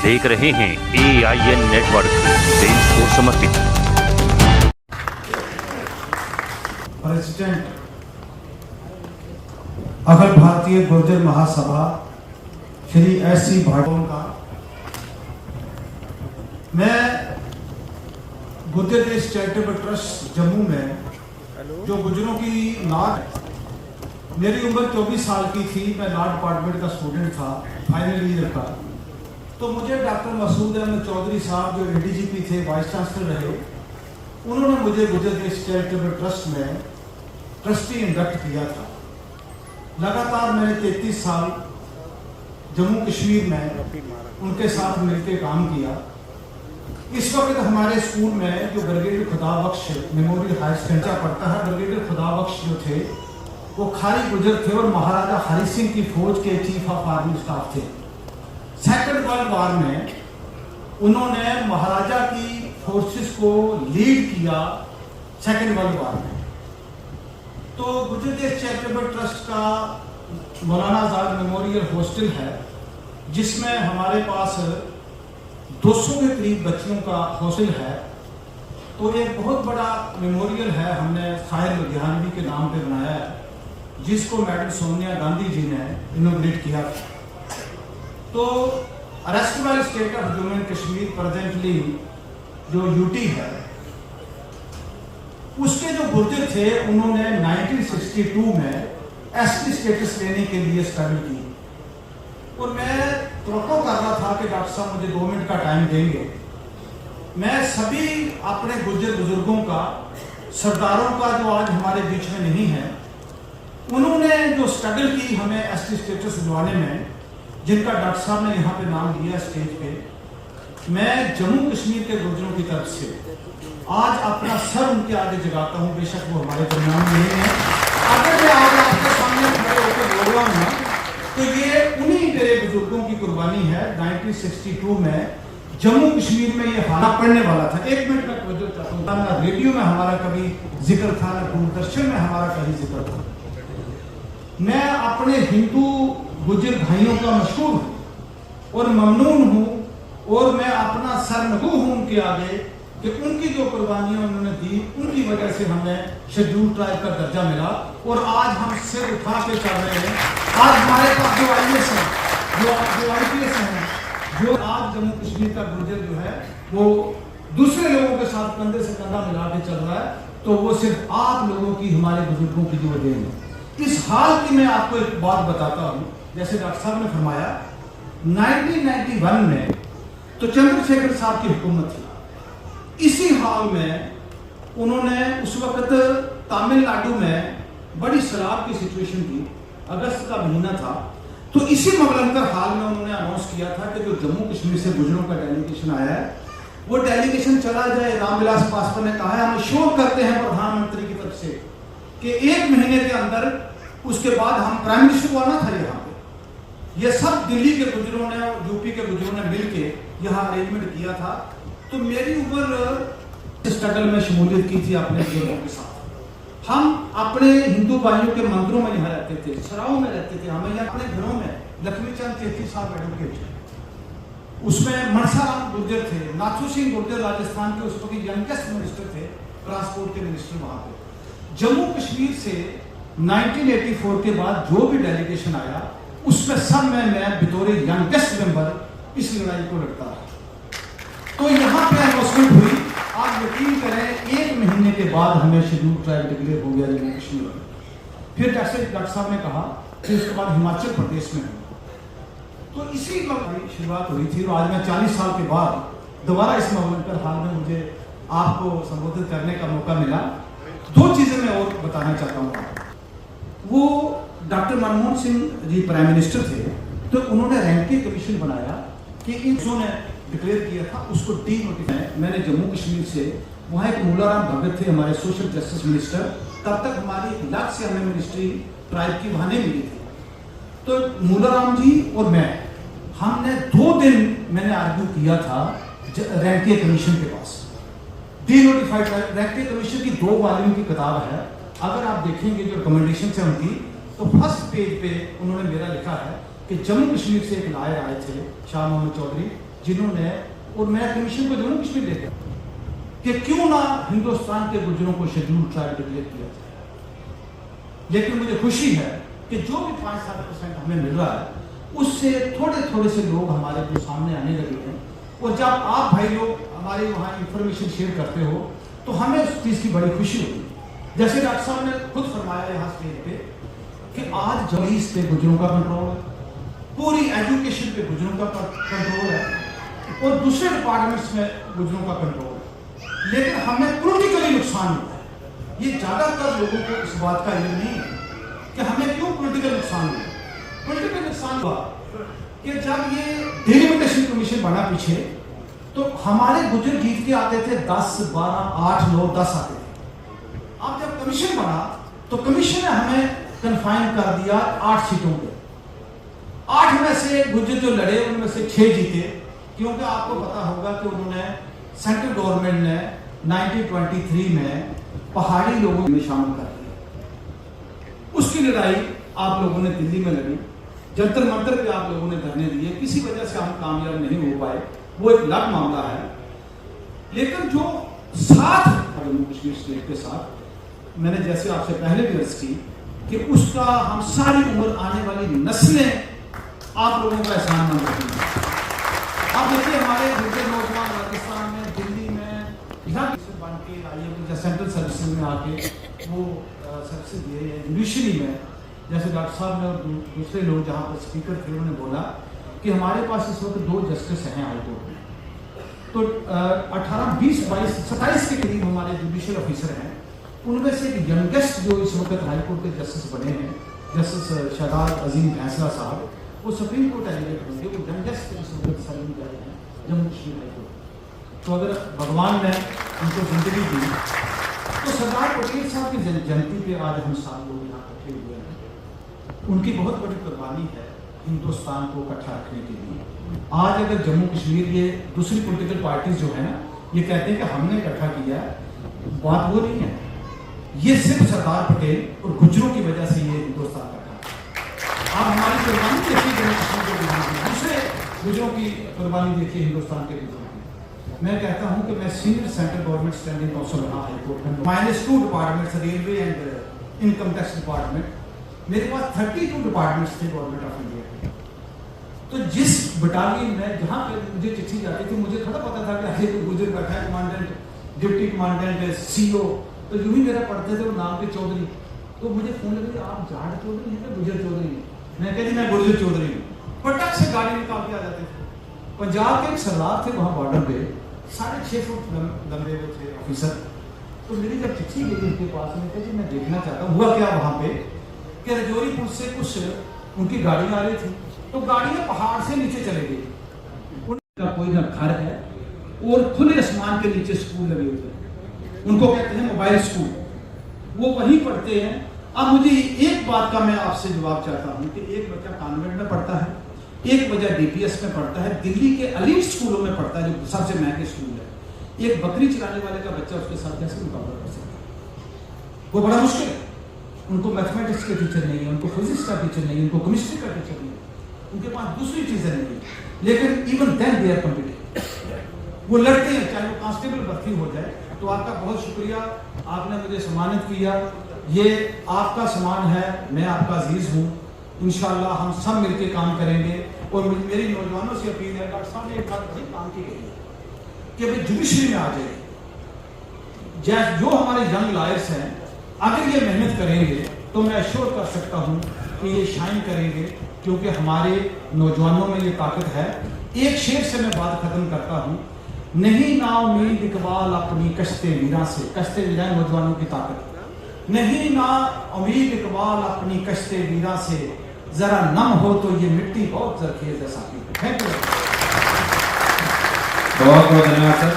देख रहे हैं AIN नेटवर्क, देश को समर्पित। प्रेसिडेंट अखिल भारतीय गुर्जर महासभा श्री SC भाटोल का, मैं गुर्जर देश चैरिटेबल ट्रस्ट जम्मू में जो गुर्जरों की नाट, मेरी उम्र 24 साल की थी, मैं लॉ डिपार्टमेंट का स्टूडेंट था, फाइनल ईयर का। तो मुझे डॉक्टर मसूद अहमद चौधरी साहब जो ADGP थे, वाइस चांसलर रहे, उन्होंने मुझे गुर्जर देश चैरिटेबल ट्रस्ट में ट्रस्टी इंडक्ट किया था। लगातार मैंने 33 साल जम्मू कश्मीर में उनके साथ मिलकर काम किया। इस वक्त हमारे स्कूल में जो brigadier Khudabakhsh memorial high secondary पढ़ता है, ब्रिगेडियर खुदाबख्श जो थे वो खारी गुजर थे और महाराजा हरि सिंह की फौज के चीफ ऑफ आर्मी स्टाफ थे। सेकेंड वर्ल्ड वॉर में उन्होंने महाराजा की फोर्सेस को लीड किया सेकेंड वर्ल्ड वॉर में। तो गुर्जर देश चैरिटेबल ट्रस्ट का मौलाना आजाद मेमोरियल हॉस्टल है, जिसमें हमारे पास 200 के करीब बच्चियों का हॉस्टल है। तो एक बहुत बड़ा मेमोरियल है, हमने साहिर लुधियानवी के नाम पे बनाया है, जिसको मैडम सोनिया गांधी जी ने इनोग्रेट किया था। तो arrest by state of Jammu and Kashmir presently जो UT है, उसके जो गुर्जर थे उन्होंने 1962 में ST स्टेटस लेने के लिए स्ट्रगल की। और मैं तवक्को कर रहा था कि डॉक्टर साहब मुझे 2 मिनट का टाइम देंगे। मैं सभी अपने गुर्जर बुजुर्गों का, सरदारों का जो आज हमारे बीच में नहीं है, उन्होंने जो स्ट्रगल की हमें ST स्टेटस दिलवाने में, जिनका डॉक्टर साहब ने यहाँ पे नाम लिया स्टेज पे, मैं जम्मू कश्मीर के गुर्जरों की तरफ से आज अपना सर उनके आगे जगाता हूँ। बेशक वो हमारे दरमियान नहीं है, अगर मैं आज आपके सामने खड़े होकर बोल रहा हूँ तो ये उन्हीं मेरे बुजुर्गों की कुर्बानी है। 1962 में जम्मू कश्मीर में ये हालात पड़ने वाला था। 1 मिनट में तवज्जो चाहता हूँ, ना रेडियो में हमारा कभी जिक्र था, ना दूरदर्शन में हमारा कभी जिक्र था। मैं अपने हिंदू गुर्जर भाइयों का मशहूर हूँ और ममनून हूँ, और मैं अपना सरनगू हूँ उनके आगे कि उनकी जो कुर्बानियां उन्होंने दी, उनकी वजह से हमें शेड्यूल ट्राइब का दर्जा मिला। और आज हम सिर उठा के चल रहे हैं। आज हमारे पास जो IAS हैं, जो IPS हैं, जो आज जम्मू कश्मीर का गुर्जर जो है वो दूसरे लोगों के साथ कंधे से कंधा मिला के चल रहा है, तो वो सिर्फ आप लोगों की, हमारे बुजुर्गों की जो देन है। इस हाल की मैं आपको एक बात बताता हूँ। जैसे डॉक्टर साहब ने फरमाया 1991 में तो चंद्रशेखर साहब की हुकूमत थी। इसी हाल में उन्होंने उस वक्त तमिलनाडु में बड़ी शराब की सिचुएशन थी, अगस्त का महीना था। तो इसी मबलंकर हाल में उन्होंने अनाउंस किया था कि जो जम्मू कश्मीर से गुजरों का डेलीगेशन आया है, वो डेलीगेशन चला जाए। रामविलास पासवान ने कहा है, हम श्योर करते हैं प्रधानमंत्री की तरफ से कि 1 महीने के अंदर, उसके बाद हम प्राइम मिनिस्टर को आना था यहाँ पे। ये सब दिल्ली के गुजरों ने, UP के गुजरों ने मिलके यहाँ अरेंजमेंट किया था। तो मेरी उम्र स्ट्रगल में शमूलियत की थी अपने लोगों के साथ। हम अपने हिंदू भाइयों के मंदिरों में यहाँ रहते थे, सराओं में रहते थे। हमें यहाँ अपने घरों में लक्ष्मी चंद 33 साहब एडवोकेट, उसमें मनसाराम गुर्जर थे, नाथू सिंह गुर्जर राजस्थान के उस वक्त यंगेस्ट मिनिस्टर थे, ट्रांसपोर्ट के मिनिस्टर वहाँ पे। जम्मू कश्मीर से 1984 के बाद जो भी डेलीगेशन आया, उसमें सब में मैं बतौर यंगेस्ट मेंबर इस लड़ाई को लड़ता रहा। तो यहाँ पे अनाउंसमेंट हुई, आप यकीन करें 1 महीने के बाद हमें शेड्यूल ट्राइब डिक्लेयर हो गया जम्मू कश्मीर में। फिर जैसे डॉक्टर साहब ने कहा, फिर उसके बाद हिमाचल प्रदेश में हुआ। तो इसी वक्त शुरुआत हुई थी। और आज मैं 40 साल के बाद दोबारा इस मौके हाल में मुझे आपको संबोधित करने का मौका मिला। 2 चीजें मैं और बताना चाहता हूँ। वो doctor Manmohan Singh ji prime minister थे, तो उन्होंने रैंकिंग कमीशन बनाया कि इन जो ने डिक्लेयर किया था उसको डीनोटिफाई। मैंने जम्मू कश्मीर से, वहाँ एक मूलाराम भगत थे हमारे सोशल जस्टिस मिनिस्टर, तब तक हमारी 1 लाख से हमें मिनिस्ट्री ट्राइब की वहाँ नहीं मिली थी। तो मूलाराम जी और मैं, हमने 2 दिन मैंने आर्ग्यू किया था रैंकिंग कमीशन के पास। डीनोटिफाइड रैंकिंग कमीशन की 2 वॉल्यूम की किताब है। अगर आप देखेंगे जो रिकमेंडेशन है उनकी, तो फर्स्ट पेज पे उन्होंने मेरा लिखा है कि जम्मू कश्मीर से एक लायर आए थे, शाह मोहम्मद चौधरी, जिन्होंने, और मैं कमीशन को जम्मू कश्मीर देता कि क्यों ना हिंदुस्तान के गुजरों को शेड्यूल ट्राइब डिक्लेयर किया जाए। लेकिन मुझे खुशी है कि जो भी 5-7% हमें मिल रहा है उससे थोड़े थोड़े से लोग हमारे को सामने आने लगे हैं। और जब आप भाई लोग हमारे वहाँ इंफॉर्मेशन शेयर करते हो तो हमें उस चीज़ की बड़ी खुशी होती है। जैसे डॉक्टर साहब ने खुद फरमाया यहाँ स्टेज पे कि आज जलीस पे गुजरों का कंट्रोल है, पूरी एजुकेशन पे गुजरों का कंट्रोल है और दूसरे डिपार्टमेंट्स में गुजरों का कंट्रोल है। लेकिन हमें पॉलिटिकली नुकसान हुआ है। ये ज़्यादातर लोगों को इस बात का इल्म नहीं है कि हमें क्यों पॉलिटिकल नुकसान हुआ। पॉलिटिकल नुकसान हुआ कि जब ये डिलिमिटेशन कमीशन बना पीछे तो हमारे गुजर जीत के आते थे 10, 12, 8, 9, 10 आते थे। अब जब कमीशन बना तो कमीशन ने हमें कन्फाइन कर दिया 8 सीटों पे। 8 में से गुजर जो लड़े उनमें से 6 जीते, क्योंकि आपको पता होगा कि उन्होंने सेंट्रल गवर्नमेंट ने 1923 में पहाड़ी लोगों में शामिल कर दिया। उसकी लड़ाई आप लोगों ने दिल्ली में लड़ी, जंतर मंतर पे आप लोगों ने धरने दिए, किसी वजह से हम कामयाब नहीं हो पाए, वो एक अलग मामला है। लेकिन जो साथ जम्मू कश्मीर स्टेट के साथ, मैंने जैसे आपसे पहले भी अर्ज की कि उसका हम सारी उम्र आने वाली नस्लें आप लोगों का एहसान मंद रखेंगे। आप देखिए हमारे दूसरे नौजवान राजस्थान में, दिल्ली में यहाँ बन के आइए सेंट्रल सर्विसेज में आके वो सर्विसेज दिए हैं। जुडिशरी में जैसे डॉक्टर साहब ने और दूसरे लोग जहाँ पर स्पीकर थे उन्होंने बोला कि हमारे पास इस वक्त 2 जस्टिस हैं हाईकोर्ट में। तो 18, 20, 22, 27 के करीब हमारे जुडिशियल ऑफिसर हैं। उनमें से यंगेस्ट जो इस वक्त हाईकोर्ट के जस्टिस बने हैं, जस्टिस शहजाद अजीम फैसला साहब, वो सुप्रीम कोर्ट एलिगेट होंगे। वो यंगेस्ट इस वक्त सर्विंग कर रहे हैं जम्मू कश्मीर हाईकोर्ट। तो अगर भगवान ने उनको जिंदगी दी तो सरदार पटेल साहब की जयंती पे आज हम सारे लोग यहाँ इकट्ठे हुए हैं। उनकी बहुत बड़ी कुर्बानी है हिंदुस्तान को इकट्ठा रखने के लिए। आज अगर जम्मू कश्मीर, ये दूसरी पॉलिटिकल पार्टीज जो है ना, ये कहते हैं कि हमने इकट्ठा किया, बात वो नहीं है। ये सिर्फ सरदार पटेल और गुजरों की वजह से ये हिंदुस्तान इकट्ठा। आप हमारी कुर्बानी देखिए जम्मू कश्मीर के गुजरों, दूसरे गुजरों की कुर्बानी देखिए हिंदुस्तान के गुजरों की। मैं कहता हूं कि मैं senior central government standing council रहा हाईकोर्ट में, -2 departments, railway and income tax department. मेरे पास 32 डिपार्टमेंट्स थे गवर्नमेंट ऑफ इंडिया के। तो जिस बटालियन में जहाँ पे मुझे चिट्ठी जाती थी, मुझे थोड़ा पता था कि आगे कोई गुजर बैठा है, कमांडेंट, डिप्टी कमांडेंट, CO, तो यूं ही मेरा पढ़ते थे वो नाम के चौधरी। तो मुझे फोन लगा, आप जाट चौधरी हैं या गुजर चौधरी हैं? मैं कहती मैं गुजर चौधरी हूँ। पटक से गाड़ी निकाल के आ जाते थे। पंजाब के एक सरदार थे वहाँ बॉर्डर पे, 6.5 फुट लंबे वो थे ऑफिसर। तो मेरी जब चिट्ठी गई उनके पास में, जी मैं देखना चाहता हूँ हुआ क्या वहाँ पे कि रजौरी पुल से कुछ उनकी गाड़ियाँ आ रही थी, तो गाड़ियाँ पहाड़ से नीचे चले गई। उनका कोई ना घर है और खुले आसमान के नीचे स्कूल लगे हुए हैं, उनको कहते हैं मोबाइल स्कूल, वो वहीं पढ़ते हैं। अब मुझे एक बात का मैं आपसे जवाब चाहता हूँ कि एक बच्चा कॉन्वेंट में पढ़ता है, एक बच्चा DPS में पढ़ता है, दिल्ली के एलीट स्कूलों में पढ़ता है जो सबसे महंगे स्कूल है। एक बकरी चलाने वाले का बच्चा उसके साथ कैसे मुकाबला कर सकता है? वो बड़ा मुश्किल है। उनको मैथमेटिक्स के टीचर नहीं है, उनको फिजिक्स का टीचर नहीं है, उनको केमिस्ट्री का टीचर नहीं है, उनके पास दूसरी चीजें नहीं है, लेकिन even then they are competitive. वो लड़ते हैं चाहे वो कांस्टेबल भर्ती हो जाए। तो आपका बहुत शुक्रिया, आपने मुझे सम्मानित किया। ये आपका सम्मान है, मैं आपका अजीज हूँ। इंशाअल्लाह हम सब मिलकर काम करेंगे। और मेरी नौजवानों से अपील है, डॉक्टर साहब ने एक बात बड़ी काम की गई है कि अभी जुडिशरी में आ जाए। जो हमारे यंग लॉयर्स हैं, अगर ये मेहनत करेंगे तो मैं एश्योर कर सकता हूँ कि ये शाइन करेंगे, क्योंकि हमारे नौजवानों में ये ताकत है। एक शेर से मैं बात खत्म करता हूँ, नहीं ना उम्मीद इकबाल अपनी कश्ते वीरा से। कश्ते वीरा नौजवानों की ताकत। नहीं ना उम्मीद इकबाल अपनी कश्ते वीरा से, जरा नम हो तो ये मिट्टी बहुत जरखेज है साथी। Thank you. बहुत बहुत धन्यवाद सर।